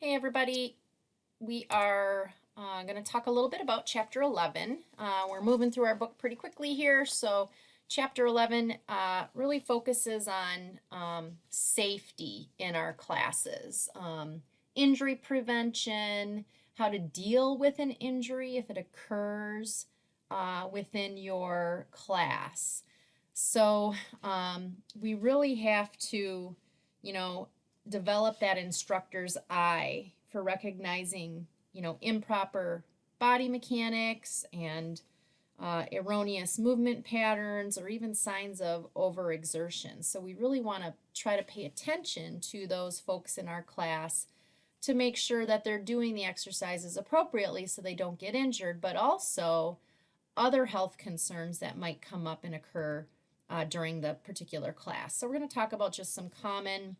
Hey everybody, we are going to talk a little bit about Chapter 11. We're moving through our book pretty quickly here, so Chapter 11 really focuses on safety in our classes, injury prevention, how to deal with an injury if it occurs within your class. So we really have to, you know, develop that instructor's eye for recognizing, improper body mechanics and erroneous movement patterns or even signs of overexertion. So we really want to try to pay attention to those folks in our class to make sure that they're doing the exercises appropriately so they don't get injured, but also other health concerns that might come up and occur during the particular class. So we're going to talk about just some common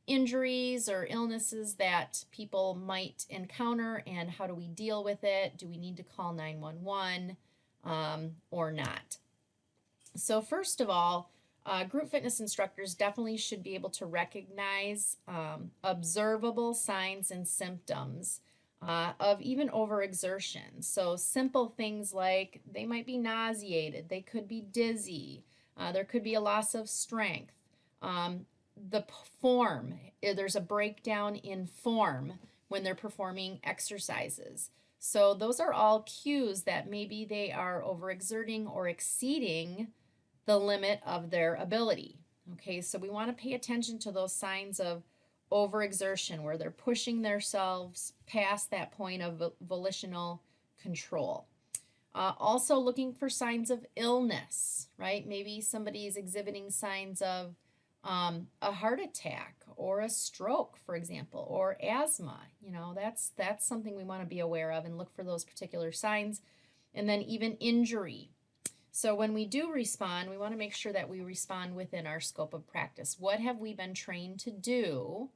injuries or illnesses that people might encounter and how do we deal with it? Do we need to call 911 or not? So first of all, group fitness instructors definitely should be able to recognize observable signs and symptoms of even overexertion. So simple things like they might be nauseated, they could be dizzy, there could be a loss of strength. The form, there's a breakdown in form when they're performing exercises. So those are all cues that maybe they are overexerting or exceeding the limit of their ability. Okay, so we want to pay attention to those signs of overexertion where they're pushing themselves past that point of volitional control. Also looking for signs of illness, right? Maybe somebody is exhibiting signs of a heart attack or a stroke, for example, or asthma. That's something we want to be aware of and look for those particular signs. And then even injury. So when we do respond, we want to make sure that we respond within our scope of practice. What have we been trained to do?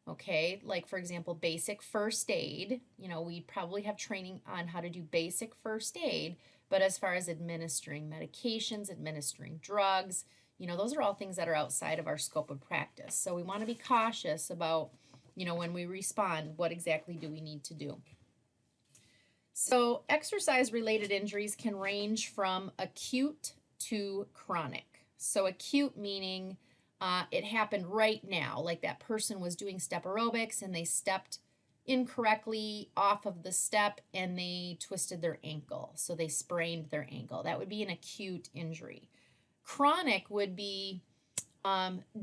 Okay, like for example, basic first aid. We probably have training on how to do basic first aid, but as far as administering medications, administering drugs, those are all things that are outside of our scope of practice. So we want to be cautious about, when we respond, what exactly do we need to do? So exercise-related injuries can range from acute to chronic. So acute meaning it happened right now, like that person was doing step aerobics and they stepped incorrectly off of the step and they twisted their ankle. So they sprained their ankle. That would be an acute injury. Chronic would be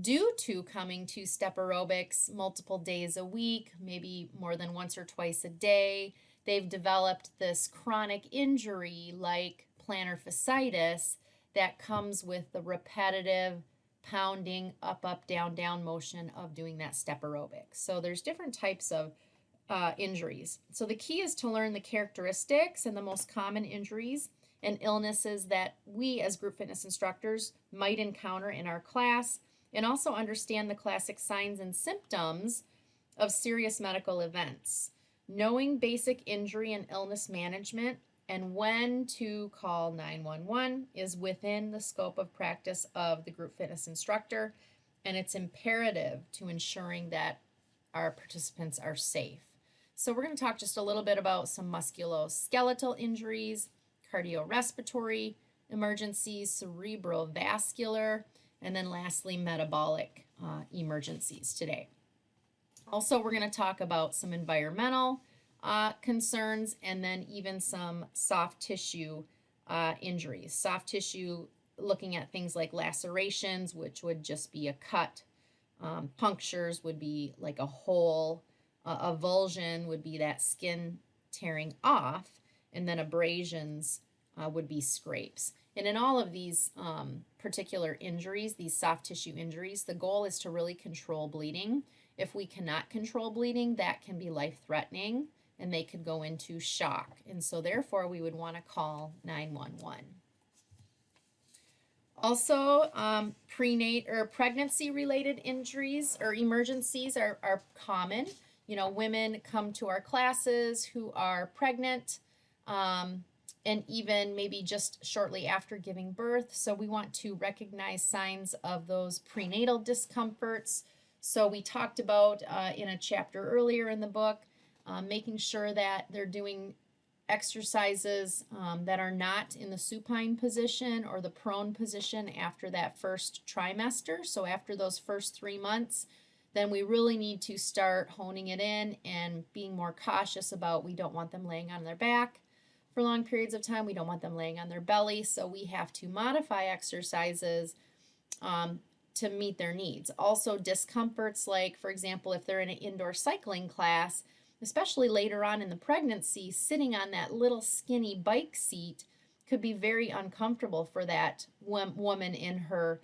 due to coming to step aerobics multiple days a week, maybe more than once or twice a day. They've developed this chronic injury like plantar fasciitis that comes with the repetitive pounding up, down motion of doing that step aerobics. So there's different types of injuries. So the key is to learn the characteristics and the most common injuries and illnesses that we as group fitness instructors might encounter in our class, and also understand the classic signs and symptoms of serious medical events. Knowing basic injury and illness management and when to call 911 is within the scope of practice of the group fitness instructor, and it's imperative to ensuring that our participants are safe. So we're going to talk just a little bit about some musculoskeletal injuries, cardiorespiratory emergencies, cerebral vascular, and then lastly, metabolic emergencies today. Also, we're going to talk about some environmental concerns and then even some soft tissue injuries. Soft tissue, looking at things like lacerations, which would just be a cut. Punctures would be like a hole. Avulsion would be that skin tearing off. And then abrasions would be scrapes. And in all of these particular injuries, these soft tissue injuries, the goal is to really control bleeding. If we cannot control bleeding, that can be life-threatening and they could go into shock. And so therefore, we would want to call 911. Also, pregnancy-related injuries or emergencies are common. Women come to our classes who are pregnant, and even maybe just shortly after giving birth. So we want to recognize signs of those prenatal discomforts. So we talked about in a chapter earlier in the book, making sure that they're doing exercises that are not in the supine position or the prone position after that first trimester. So after those first 3 months, then we really need to start honing it in and being more cautious about, we don't want them laying on their back for long periods of time. We don't want them laying on their belly. So we have to modify exercises to meet their needs. Also discomforts like, for example, if they're in an indoor cycling class, especially later on in the pregnancy, sitting on that little skinny bike seat could be very uncomfortable for that woman in her,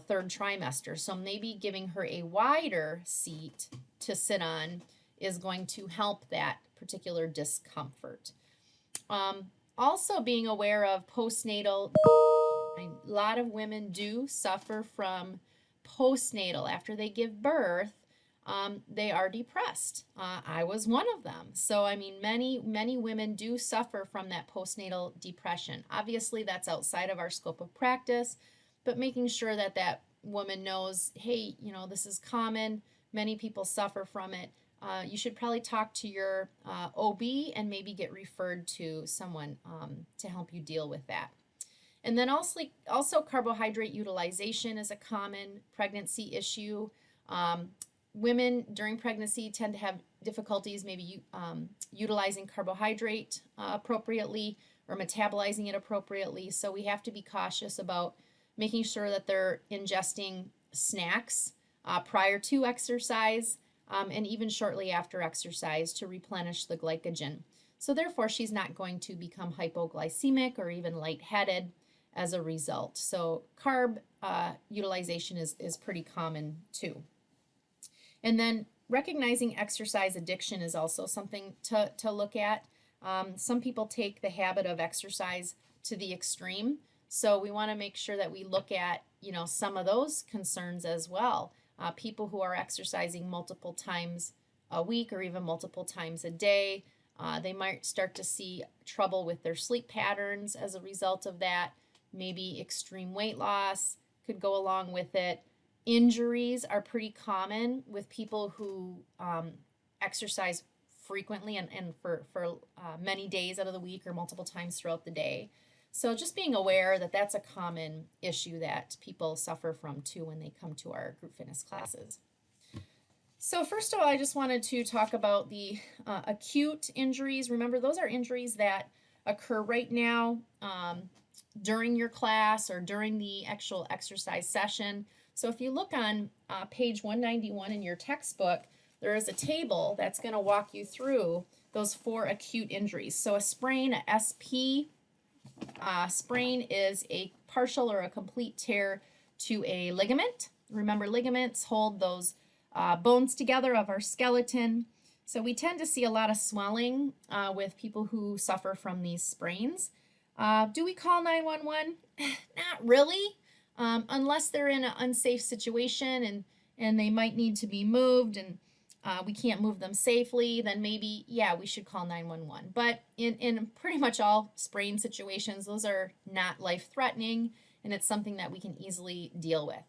third trimester. So maybe giving her a wider seat to sit on is going to help that particular discomfort. Also being aware of postnatal, a lot of women do suffer from postnatal after they give birth. They are depressed. I was one of them. So, I mean, many women do suffer from that postnatal depression. Obviously, that's outside of our scope of practice, but making sure that that woman knows, hey, this is common. Many people suffer from it. You should probably talk to your OB and maybe get referred to someone to help you deal with that. And then also carbohydrate utilization is a common pregnancy issue. Women during pregnancy tend to have difficulties maybe utilizing carbohydrate appropriately or metabolizing it appropriately. So we have to be cautious about making sure that they're ingesting snacks prior to exercise and even shortly after exercise to replenish the glycogen. So therefore, she's not going to become hypoglycemic or even lightheaded as a result. So carb utilization is pretty common too. And then recognizing exercise addiction is also something to look at. Some people take the habit of exercise to the extreme. So we want to make sure that we look at, some of those concerns as well. People who are exercising multiple times a week or even multiple times a day, they might start to see trouble with their sleep patterns as a result of that. Maybe extreme weight loss could go along with it. Injuries are pretty common with people who exercise frequently and for many days out of the week or multiple times throughout the day. So just being aware that that's a common issue that people suffer from too when they come to our group fitness classes. So first of all, I just wanted to talk about the acute injuries. Remember, those are injuries that occur right now during your class or during the actual exercise session. So if you look on page 191 in your textbook, there is a table that's going to walk you through those 4 acute injuries. So a sprain, a SP, sprain is a partial or a complete tear to a ligament. Remember, ligaments hold those bones together of our skeleton. So we tend to see a lot of swelling with people who suffer from these sprains. Do we call 911? Not really, unless they're in an unsafe situation and they might need to be moved and we can't move them safely, then maybe, yeah, we should call 911. But in pretty much all sprain situations, those are not life-threatening, and it's something that we can easily deal with.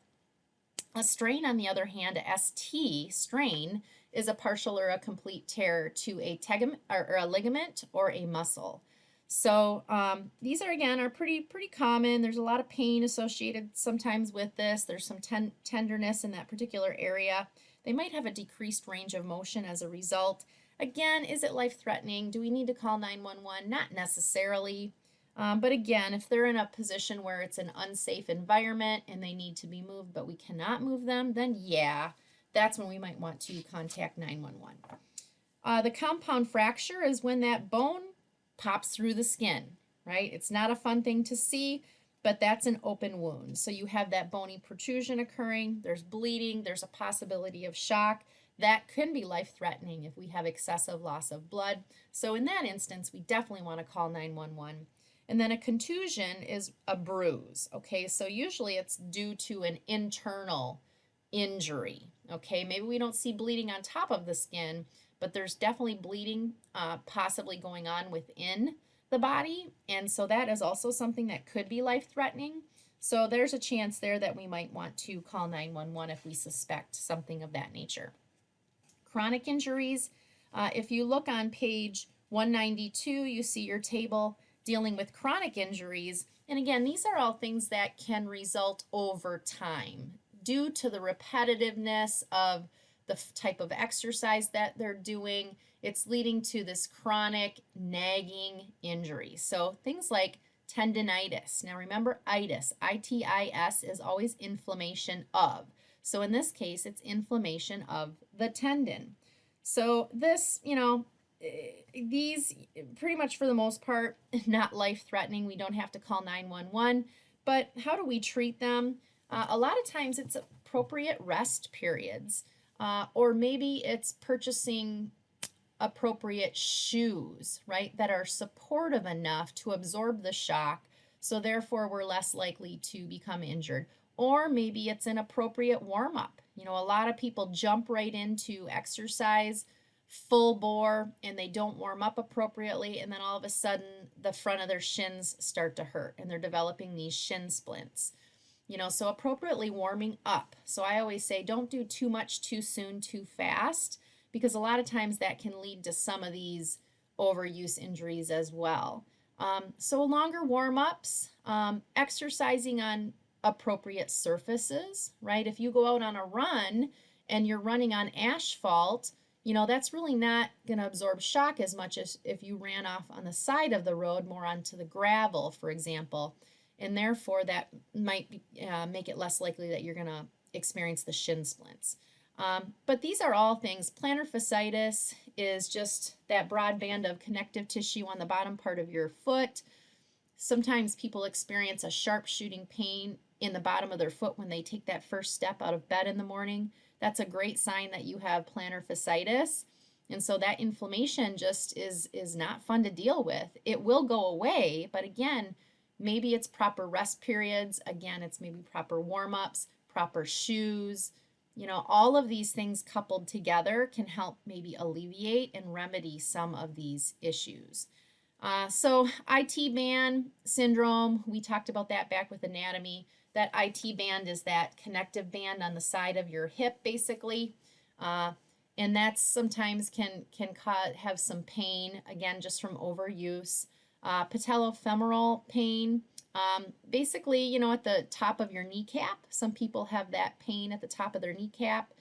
A strain, on the other hand, a ST, strain, is a partial or a complete tear to a tegament or a ligament or a muscle. So these are pretty common. There's a lot of pain associated sometimes with this. There's some tenderness in that particular area. They might have a decreased range of motion as a result. Again, is it life-threatening? Do we need to call 911? Not necessarily. But again, if they're in a position where it's an unsafe environment and they need to be moved, but we cannot move them, then yeah, that's when we might want to contact 911. The compound fracture is when that bone pops through the skin, right? It's not a fun thing to see, but that's an open wound. So you have that bony protrusion occurring, there's bleeding, there's a possibility of shock. That can be life-threatening if we have excessive loss of blood. So in that instance, we definitely want to call 911. And then a contusion is a bruise, okay? So usually it's due to an internal injury, okay? Maybe we don't see bleeding on top of the skin, but there's definitely bleeding possibly going on within the body, and so that is also something that could be life-threatening. So there's a chance there that we might want to call 911 if we suspect something of that nature. Chronic injuries, if you look on page 192, you see your table dealing with chronic injuries. And again, these are all things that can result over time due to the repetitiveness of the type of exercise that they're doing. It's leading to this chronic nagging injury. So things like tendinitis. Now remember, itis, I-T-I-S, is always inflammation of. So in this case, it's inflammation of the tendon. So this, these pretty much for the most part, not life-threatening. We don't have to call 911. But how do we treat them? A lot of times it's appropriate rest periods, or maybe it's purchasing appropriate shoes, right, that are supportive enough to absorb the shock, so therefore we're less likely to become injured. Or maybe it's an appropriate warm-up. A lot of people jump right into exercise full bore and they don't warm up appropriately, and then all of a sudden the front of their shins start to hurt and they're developing these shin splints. So appropriately warming up. So I always say don't do too much too soon, too fast, because a lot of times that can lead to some of these overuse injuries as well. So longer warm-ups, exercising on appropriate surfaces, right? If you go out on a run and you're running on asphalt, that's really not going to absorb shock as much as if you ran off on the side of the road, more onto the gravel, for example. And therefore that might make it less likely that you're going to experience the shin splints. But these are all things. Plantar fasciitis is just that broad band of connective tissue on the bottom part of your foot. Sometimes people experience a sharp shooting pain in the bottom of their foot when they take that first step out of bed in the morning. That's a great sign that you have plantar fasciitis. And so that inflammation just is not fun to deal with. It will go away, but again, maybe it's proper rest periods. Again, it's maybe proper warm-ups, proper shoes. All of these things coupled together can help maybe alleviate and remedy some of these issues. So IT band syndrome, we talked about that back with anatomy. That IT band is that connective band on the side of your hip, basically. And that sometimes can have some pain, again, just from overuse. Patellofemoral pain, basically, at the top of your kneecap. Some people have that pain at the top of their kneecap.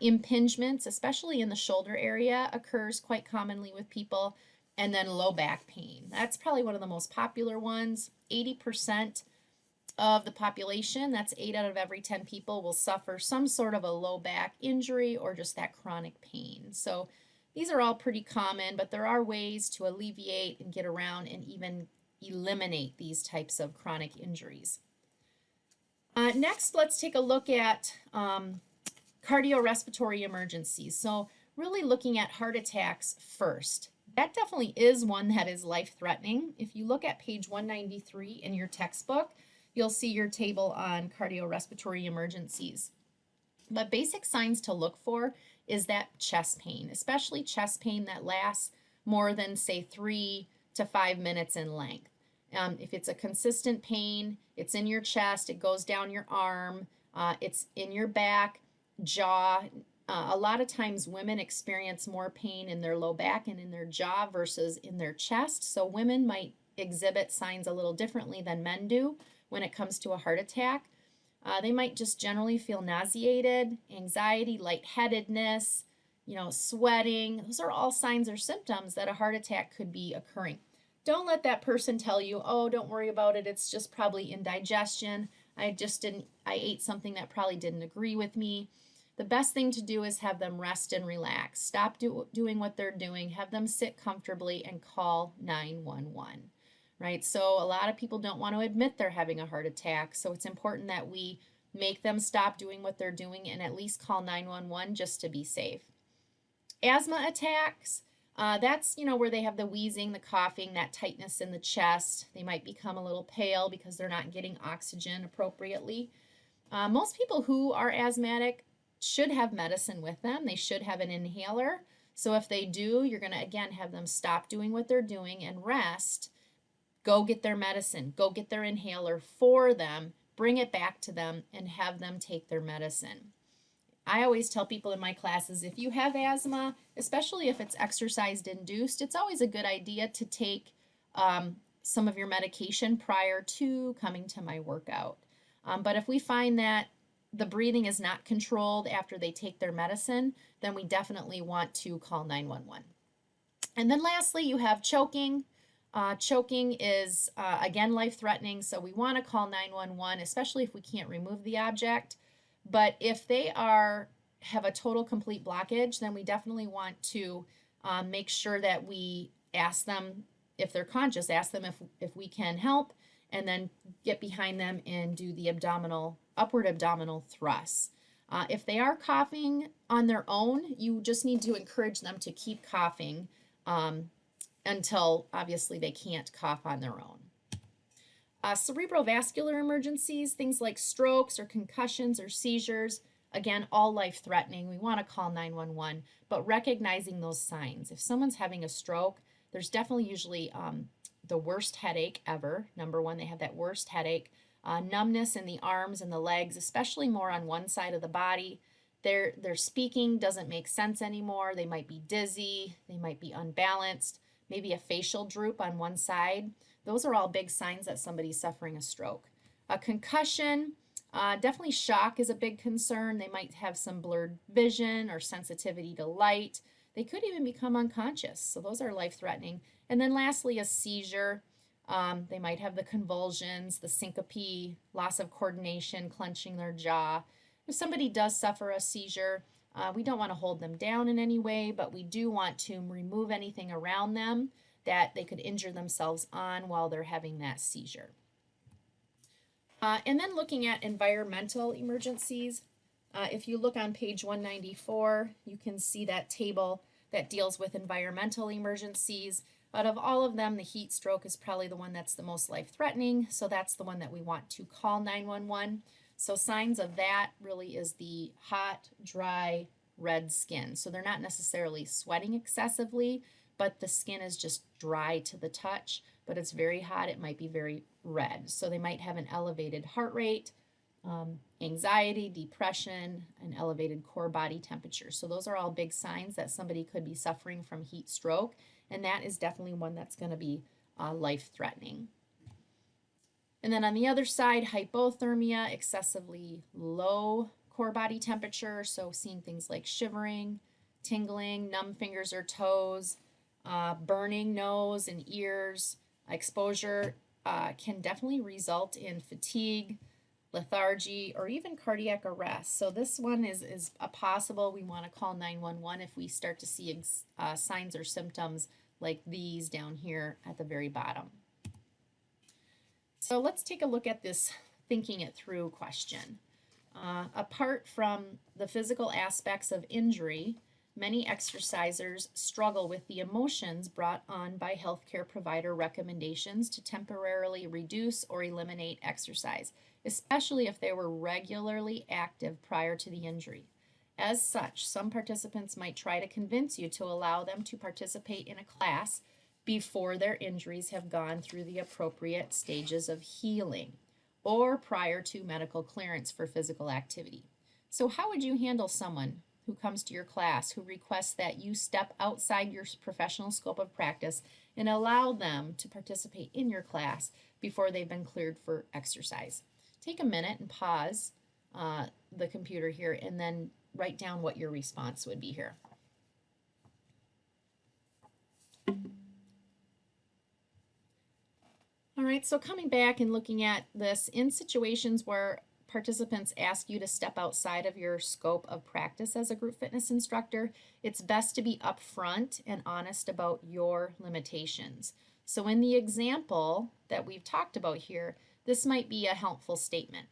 Impingements, especially in the shoulder area, occurs quite commonly with people. And then low back pain. That's probably one of the most popular ones. 80% of the population, that's 8 out of every 10 people, will suffer some sort of a low back injury or just that chronic pain. So these are all pretty common, but there are ways to alleviate and get around and even eliminate these types of chronic injuries. Next, let's take a look at cardiorespiratory emergencies. So really looking at heart attacks first. That definitely is one that is life-threatening. If you look at page 193 in your textbook, you'll see your table on cardiorespiratory emergencies. But basic signs to look for is that chest pain, especially chest pain that lasts more than, say, 3 to 5 minutes in length. If it's a consistent pain, it's in your chest, it goes down your arm, it's in your back, jaw. A lot of times women experience more pain in their low back and in their jaw versus in their chest. So women might exhibit signs a little differently than men do when it comes to a heart attack. They might just generally feel nauseated, anxiety, lightheadedness, sweating. Those are all signs or symptoms that a heart attack could be occurring. Don't let that person tell you, oh, don't worry about it. It's just probably indigestion. I ate something that probably didn't agree with me. The best thing to do is have them rest and relax. Stop doing what they're doing. Have them sit comfortably and call 911, right? So a lot of people don't want to admit they're having a heart attack. So it's important that we make them stop doing what they're doing and at least call 911 just to be safe. Asthma attacks, that's, where they have the wheezing, the coughing, that tightness in the chest. They might become a little pale because they're not getting oxygen appropriately. Most people who are asthmatic should have medicine with them. They should have an inhaler. So if they do, you're going to, again, have them stop doing what they're doing and rest. go get their medicine, go get their inhaler for them, bring it back to them, and have them take their medicine. I always tell people in my classes, if you have asthma, especially if it's exercise induced, it's always a good idea to take some of your medication prior to coming to my workout. But if we find that the breathing is not controlled after they take their medicine, then we definitely want to call 911. And then lastly, you have choking. Choking is, again, life-threatening, so we want to call 911, especially if we can't remove the object. But if they have a total complete blockage, then we definitely want to make sure that we ask them, if they're conscious, ask them if we can help, and then get behind them and do the upward abdominal thrusts. If they are coughing on their own, you just need to encourage them to keep coughing until obviously they can't cough on their own. Cerebrovascular emergencies, things like strokes or concussions or seizures, again, all life-threatening. We want to call 911, but recognizing those signs. If someone's having a stroke, there's definitely usually the worst headache ever. Number one, they have that worst headache. Numbness in the arms and the legs, especially more on one side of the body. Their speaking doesn't make sense anymore. They might be dizzy. They might be unbalanced. Maybe a facial droop on one side. Those are all big signs that somebody's suffering a stroke. A concussion, definitely shock is a big concern. They might have some blurred vision or sensitivity to light. They could even become unconscious. So those are life-threatening. And then lastly, a seizure. They might have the convulsions, the syncope, loss of coordination, clenching their jaw. If somebody does suffer a seizure, we don't want to hold them down in any way, but we do want to remove anything around them that they could injure themselves on while they're having that seizure. And then looking at environmental emergencies, if you look on page 194, you can see that table that deals with environmental emergencies. Out of all of them, the heat stroke is probably the one that's the most life-threatening, so that's the one that we want to call 911. So signs of that really is the hot, dry, red skin. So they're not necessarily sweating excessively, but the skin is just dry to the touch, but it's very hot. It might be very red. So they might have an elevated heart rate, anxiety, depression, an elevated core body temperature. So those are all big signs that somebody could be suffering from heat stroke, and that is definitely one that's going to be life-threatening. And then on the other side, hypothermia, excessively low core body temperature, so seeing things like shivering, tingling, numb fingers or toes, burning nose and ears. Exposure can definitely result in fatigue, lethargy, or even cardiac arrest. So this one is a possible. We want to call 911 if we start to see signs or symptoms like these down here at the very bottom. So let's take a look at this thinking it through question. Apart from the physical aspects of injury, many exercisers struggle with the emotions brought on by healthcare provider recommendations to temporarily reduce or eliminate exercise, especially if they were regularly active prior to the injury. As such, some participants might try to convince you to allow them to participate in a class before their injuries have gone through the appropriate stages of healing or prior to medical clearance for physical activity. So how would you handle someone who comes to your class who requests that you step outside your professional scope of practice and allow them to participate in your class before they've been cleared for exercise? Take a minute and pause the computer here and then write down what your response would be here. All right, so coming back and looking at this, in situations where participants ask you to step outside of your scope of practice as a group fitness instructor, it's best to be upfront and honest about your limitations. So in the example that we've talked about here, this might be a helpful statement.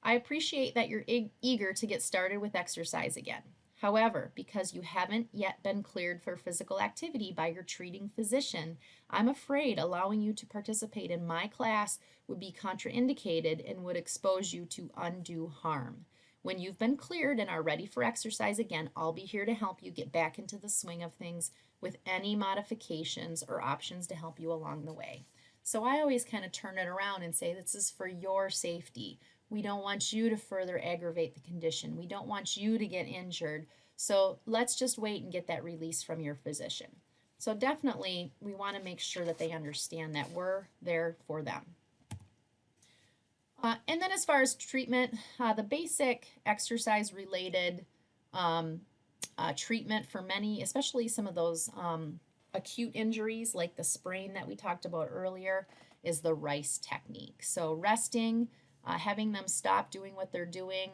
I appreciate that you're eager to get started with exercise again. However, because you haven't yet been cleared for physical activity by your treating physician, I'm afraid allowing you to participate in my class would be contraindicated and would expose you to undue harm. When you've been cleared and are ready for exercise again, I'll be here to help you get back into the swing of things with any modifications or options to help you along the way. So I always kind of turn it around and say, this is for your safety. We don't want you to further aggravate the condition. We don't want you to get injured. So let's just wait and get that release from your physician. So definitely we want to make sure that they understand that we're there for them. And then as far as treatment, the basic exercise related treatment for many, especially some of those acute injuries like the sprain that we talked about earlier, is the RICE technique. So resting, having them stop doing what they're doing,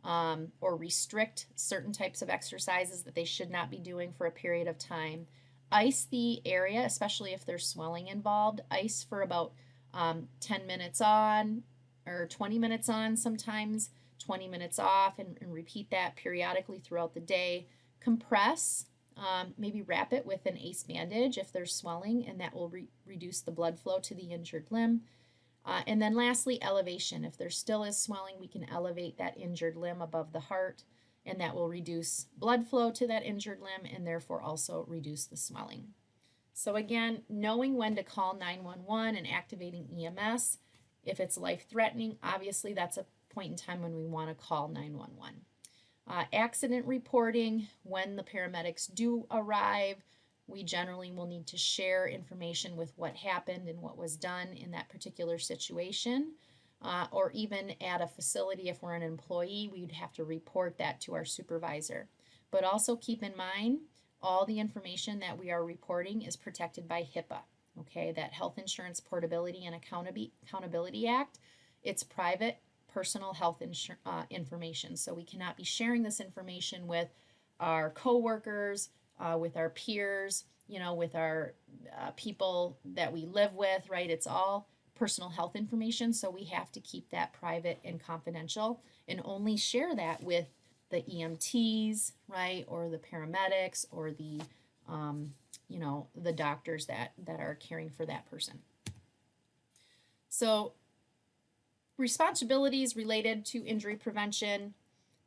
or restrict certain types of exercises that they should not be doing for a period of time. Ice the area, especially if there's swelling involved. Ice for about 10 minutes on, or 20 minutes on sometimes, 20 minutes off, and repeat that periodically throughout the day. Compress, maybe wrap it with an ACE bandage if there's swelling, and that will reduce the blood flow to the injured limb. And then lastly, elevation. If there still is swelling, we can elevate that injured limb above the heart, and that will reduce blood flow to that injured limb and therefore also reduce the swelling. So again, knowing when to call 911 and activating EMS. If it's life-threatening, obviously that's a point in time when we want to call 911. Accident reporting, when the paramedics do arrive, we generally will need to share information with what happened and what was done in that particular situation. Or even at a facility, if we're an employee, we'd have to report that to our supervisor. But also keep in mind, all the information that we are reporting is protected by HIPAA. Okay, that Health Insurance Portability and Accountability Act, it's private personal health information. So we cannot be sharing this information with our coworkers, with our peers, with our people that we live with, right? It's all personal health information, so we have to keep that private and confidential and only share that with the EMTs, right, or the paramedics, or the the doctors that are caring for that person. So responsibilities related to injury prevention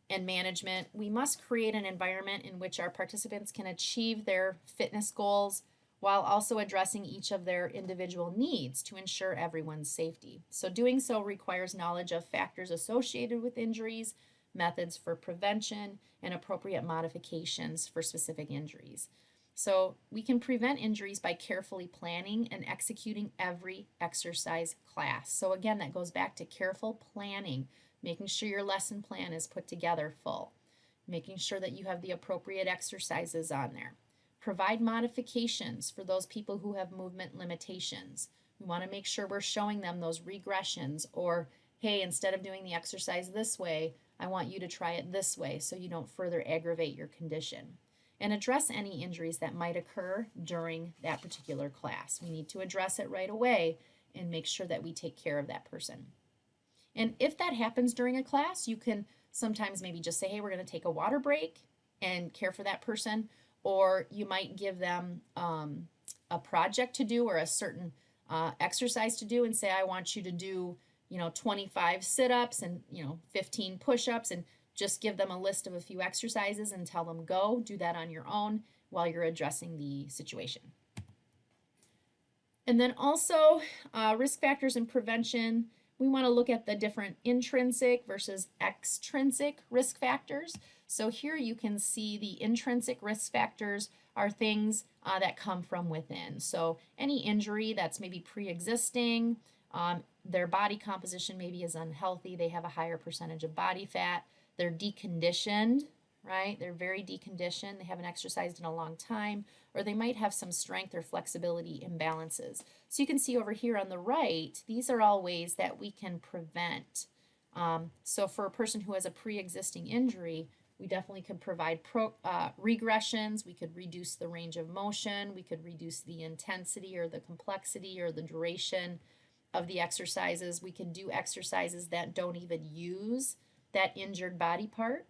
and management. We must create an environment in which our participants can achieve their fitness goals while also addressing each of their individual needs to ensure everyone's safety. So doing so requires knowledge of factors associated with injuries, methods for prevention, and appropriate modifications for specific injuries. So we can prevent injuries by carefully planning and executing every exercise class. So again, that goes back to careful planning, making sure your lesson plan is put together full, making sure that you have the appropriate exercises on there. Provide modifications for those people who have movement limitations. We want to make sure we're showing them those regressions, or, hey, instead of doing the exercise this way, I want you to try it this way so you don't further aggravate your condition. And address any injuries that might occur during that particular class. We need to address it right away and make sure that we take care of that person. And if that happens during a class, you can sometimes maybe just say, hey, we're going to take a water break and care for that person. Or you might give them a project to do, or a certain exercise to do, and say, I want you to do 25 sit-ups and 15 push-ups, and just give them a list of a few exercises and tell them go. Do that on your own while you're addressing the situation. And then also risk factors and prevention. We want to look at the different intrinsic versus extrinsic risk factors. So here you can see the intrinsic risk factors are things that come from within. So any injury that's maybe pre-existing, their body composition maybe is unhealthy, they have a higher percentage of body fat, they're deconditioned, right? They're very deconditioned, they haven't exercised in a long time, or they might have some strength or flexibility imbalances. So you can see over here on the right, these are all ways that we can prevent. So for a person who has a pre-existing injury, we definitely could provide regressions, we could reduce the range of motion, we could reduce the intensity or the complexity or the duration of the exercises. We can do exercises that don't even use that injured body part,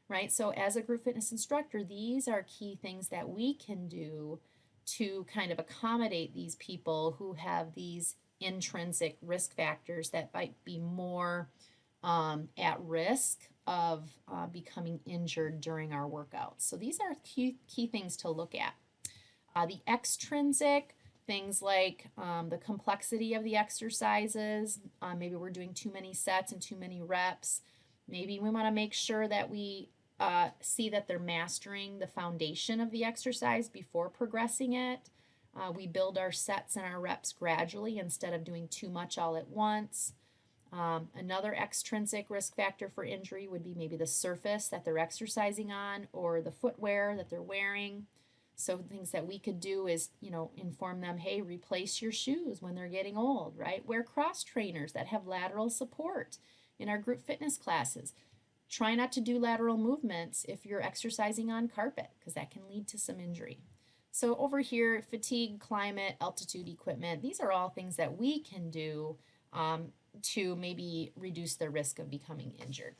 right? So as a group fitness instructor, these are key things that we can do to kind of accommodate these people who have these intrinsic risk factors that might be more at risk of becoming injured during our workouts. So these are key things to look at. The extrinsic Things like the complexity of the exercises. Maybe we're doing too many sets and too many reps. Maybe we want to make sure that we see that they're mastering the foundation of the exercise before progressing it. We build our sets and our reps gradually instead of doing too much all at once. Another extrinsic risk factor for injury would be maybe the surface that they're exercising on or the footwear that they're wearing. So things that we could do is, inform them, hey, replace your shoes when they're getting old, right? Wear cross trainers that have lateral support in our group fitness classes. Try not to do lateral movements if you're exercising on carpet because that can lead to some injury. So over here, fatigue, climate, altitude, equipment, these are all things that we can do to maybe reduce the risk of becoming injured.